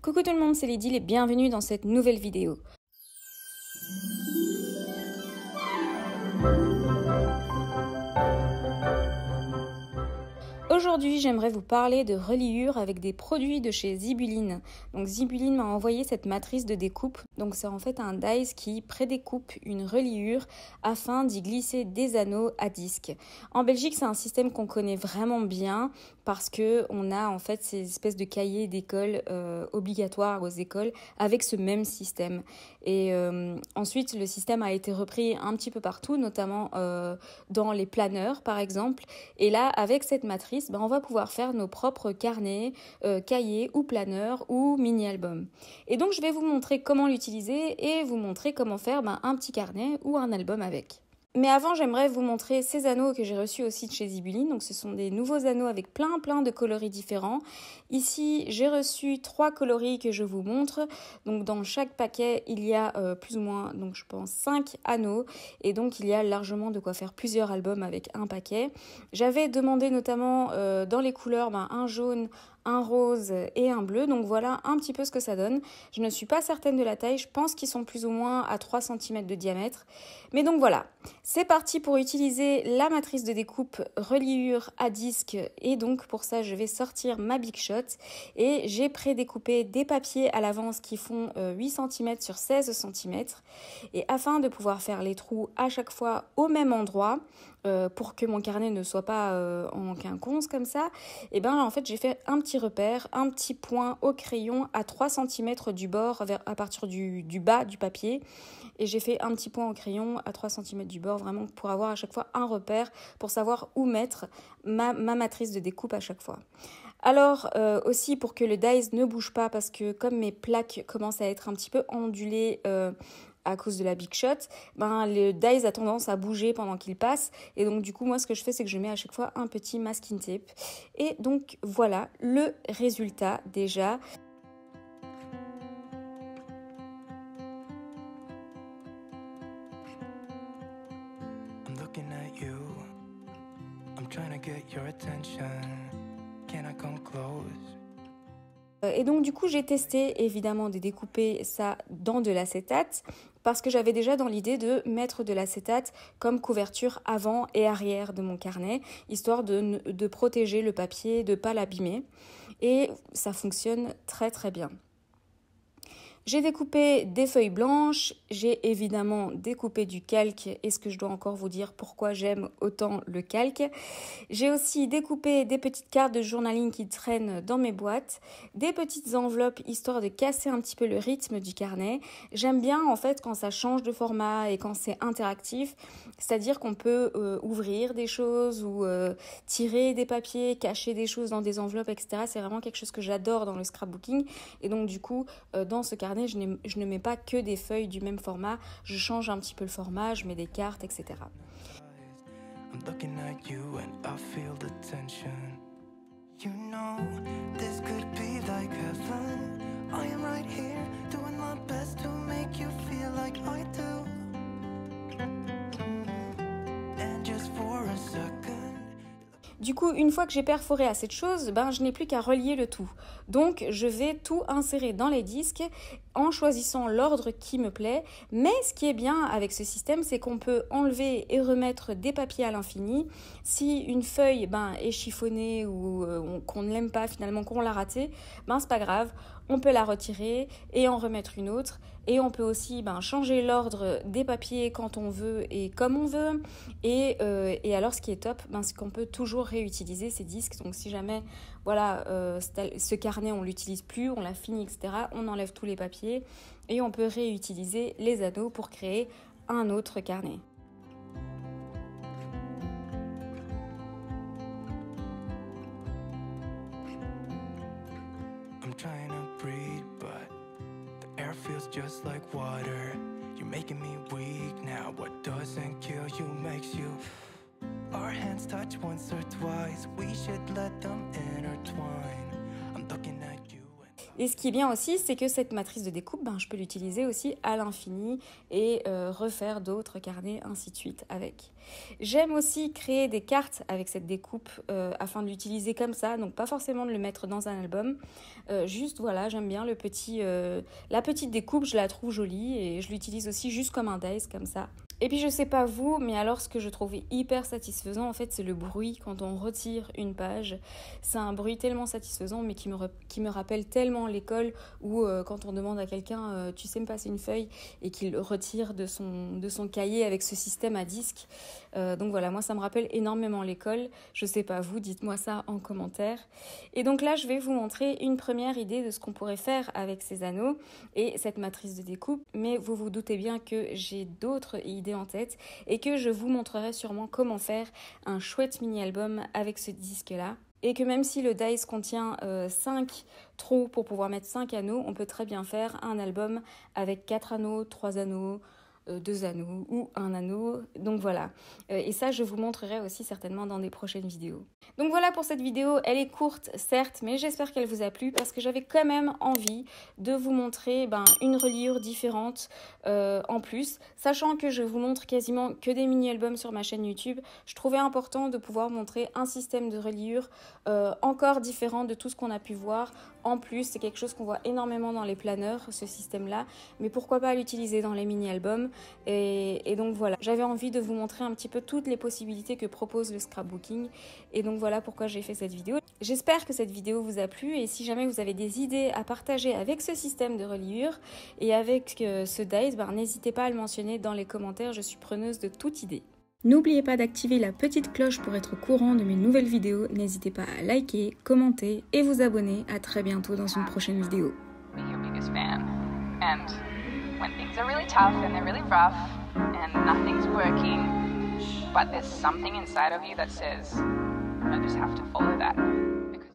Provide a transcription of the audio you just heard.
Coucou tout le monde, c'est Lydie et bienvenue dans cette nouvelle vidéo. Aujourd'hui, j'aimerais vous parler de reliure avec des produits de chez Zibuline. Donc Zibuline m'a envoyé cette matrice de découpe. Donc c'est en fait un dies qui prédécoupe une reliure afin d'y glisser des anneaux à disque. En Belgique, c'est un système qu'on connaît vraiment bien parce que on a en fait ces espèces de cahiers d'école obligatoires aux écoles avec ce même système. Et ensuite, le système a été repris un petit peu partout, notamment dans les planeurs par exemple. Et là, avec cette matrice, on va pouvoir faire nos propres carnets, cahiers ou planeurs ou mini-albums. Et donc, je vais vous montrer comment l'utiliser et vous montrer comment faire un petit carnet ou un album avec. Mais avant, j'aimerais vous montrer ces anneaux que j'ai reçus aussi de chez Zibuline. Donc, ce sont des nouveaux anneaux avec plein de coloris différents. Ici, j'ai reçu 3 coloris que je vous montre. Donc, dans chaque paquet, il y a plus ou moins, donc je pense, 5 anneaux. Et donc, il y a largement de quoi faire plusieurs albums avec un paquet. J'avais demandé notamment dans les couleurs un jaune, un rose et un bleu. Donc voilà un petit peu ce que ça donne. Je ne suis pas certaine de la taille. Je pense qu'ils sont plus ou moins à 3 cm de diamètre. Mais donc voilà. C'est parti pour utiliser la matrice de découpe reliure à disque. Et donc pour ça, je vais sortir ma Big Shot. Et j'ai prédécoupé des papiers à l'avance qui font 8 cm sur 16 cm. Et afin de pouvoir faire les trous à chaque fois au même endroit, pour que mon carnet ne soit pas en quinconce comme ça, et bien là en fait j'ai fait un petit repère, un petit point au crayon à 3 cm du bord à partir du bas du papier, et j'ai fait un petit point au crayon à 3 cm du bord vraiment pour avoir à chaque fois un repère pour savoir où mettre ma matrice de découpe à chaque fois. Alors aussi pour que le dies ne bouge pas, parce que comme mes plaques commencent à être un petit peu ondulées à cause de la Big Shot, le dies a tendance à bouger pendant qu'il passe, et donc du coup moi ce que je fais c'est que je mets à chaque fois un petit masking tape. Et donc voilà le résultat déjà. I'm looking at you. I'm trying to get your attention. Can I come close? Et donc du coup j'ai testé évidemment de découper ça dans de l'acétate, parce que j'avais déjà dans l'idée de mettre de l'acétate comme couverture avant et arrière de mon carnet, histoire de protéger le papier, de ne pas l'abîmer. Et ça fonctionne très très bien. J'ai découpé des feuilles blanches, j'ai évidemment découpé du calque. Est-ce que je dois encore vous dire pourquoi j'aime autant le calque? J'ai aussi découpé des petites cartes de journaling qui traînent dans mes boîtes, des petites enveloppes histoire de casser un petit peu le rythme du carnet. J'aime bien en fait quand ça change de format et quand c'est interactif, c'est-à-dire qu'on peut ouvrir des choses ou tirer des papiers, cacher des choses dans des enveloppes, etc. C'est vraiment quelque chose que j'adore dans le scrapbooking, et donc du coup dans ce carnet je ne mets pas que des feuilles du même format, je change un petit peu le format, je mets des cartes, etc. I'm looking at you and I feel the tension. You know, this could be like heaven. I am right here, doing my best to make you feel like I do. And just for a second. Du coup, une fois que j'ai perforé à cette chose, je n'ai plus qu'à relier le tout. Donc, je vais tout insérer dans les disques en choisissant l'ordre qui me plaît. Mais ce qui est bien avec ce système, c'est qu'on peut enlever et remettre des papiers à l'infini. Si une feuille est chiffonnée ou qu'on ne l'aime pas finalement, qu'on l'a ratée, c'est pas grave. On peut la retirer et en remettre une autre. Et on peut aussi changer l'ordre des papiers quand on veut et comme on veut. Et alors, ce qui est top, c'est qu'on peut toujours réutiliser ces disques. Donc, si jamais ce carnet, on ne l'utilise plus, on l'a fini, etc., on enlève tous les papiers et on peut réutiliser les anneaux pour créer un autre carnet. I'm trying to breathe, but the air feels just like water. You're making me weak now. What doesn't kill you makes you. Our hands touch once or twice. We should let them intertwine. I'm looking at you. Et ce qui est bien aussi, c'est que cette matrice de découpe, je peux l'utiliser aussi à l'infini et refaire d'autres carnets, ainsi de suite avec. J'aime aussi créer des cartes avec cette découpe afin de l'utiliser comme ça, donc pas forcément de le mettre dans un album. Juste voilà, j'aime bien la petite découpe, je la trouve jolie et je l'utilise aussi juste comme un dice comme ça. Et puis je sais pas vous, mais alors ce que je trouvais hyper satisfaisant en fait c'est le bruit quand on retire une page. C'est un bruit tellement satisfaisant mais qui me rappelle tellement l'école où quand on demande à quelqu'un tu sais me passer une feuille et qu'il retire de son cahier avec ce système à disque. Donc voilà, moi ça me rappelle énormément l'école. Je sais pas vous, dites-moi ça en commentaire. Et donc là je vais vous montrer une première idée de ce qu'on pourrait faire avec ces anneaux et cette matrice de découpe. Mais vous vous doutez bien que j'ai d'autres idées en tête et que je vous montrerai sûrement comment faire un chouette mini-album avec ce disque-là. Et que même si le dice contient 5 trous pour pouvoir mettre 5 anneaux, on peut très bien faire un album avec 4 anneaux, 3 anneaux, 2 anneaux ou 1 anneau. Donc voilà. Et ça, je vous montrerai aussi certainement dans des prochaines vidéos. Donc voilà pour cette vidéo. Elle est courte, certes, mais j'espère qu'elle vous a plu parce que j'avais quand même envie de vous montrer une reliure différente en plus. Sachant que je vous montre quasiment que des mini-albums sur ma chaîne YouTube, je trouvais important de pouvoir montrer un système de reliure encore différent de tout ce qu'on a pu voir. En plus, c'est quelque chose qu'on voit énormément dans les planeurs, ce système-là. Mais pourquoi pas l'utiliser dans les mini-albums ? Et donc voilà, j'avais envie de vous montrer un petit peu toutes les possibilités que propose le scrapbooking. Et donc voilà pourquoi j'ai fait cette vidéo. J'espère que cette vidéo vous a plu et si jamais vous avez des idées à partager avec ce système de reliure et avec ce dice, n'hésitez pas à le mentionner dans les commentaires, je suis preneuse de toute idée. N'oubliez pas d'activer la petite cloche pour être au courant de mes nouvelles vidéos. N'hésitez pas à liker, commenter et vous abonner. À très bientôt dans une prochaine vidéo. When things are really tough and they're really rough and nothing's working, but there's something inside of you that says, I just have to follow that.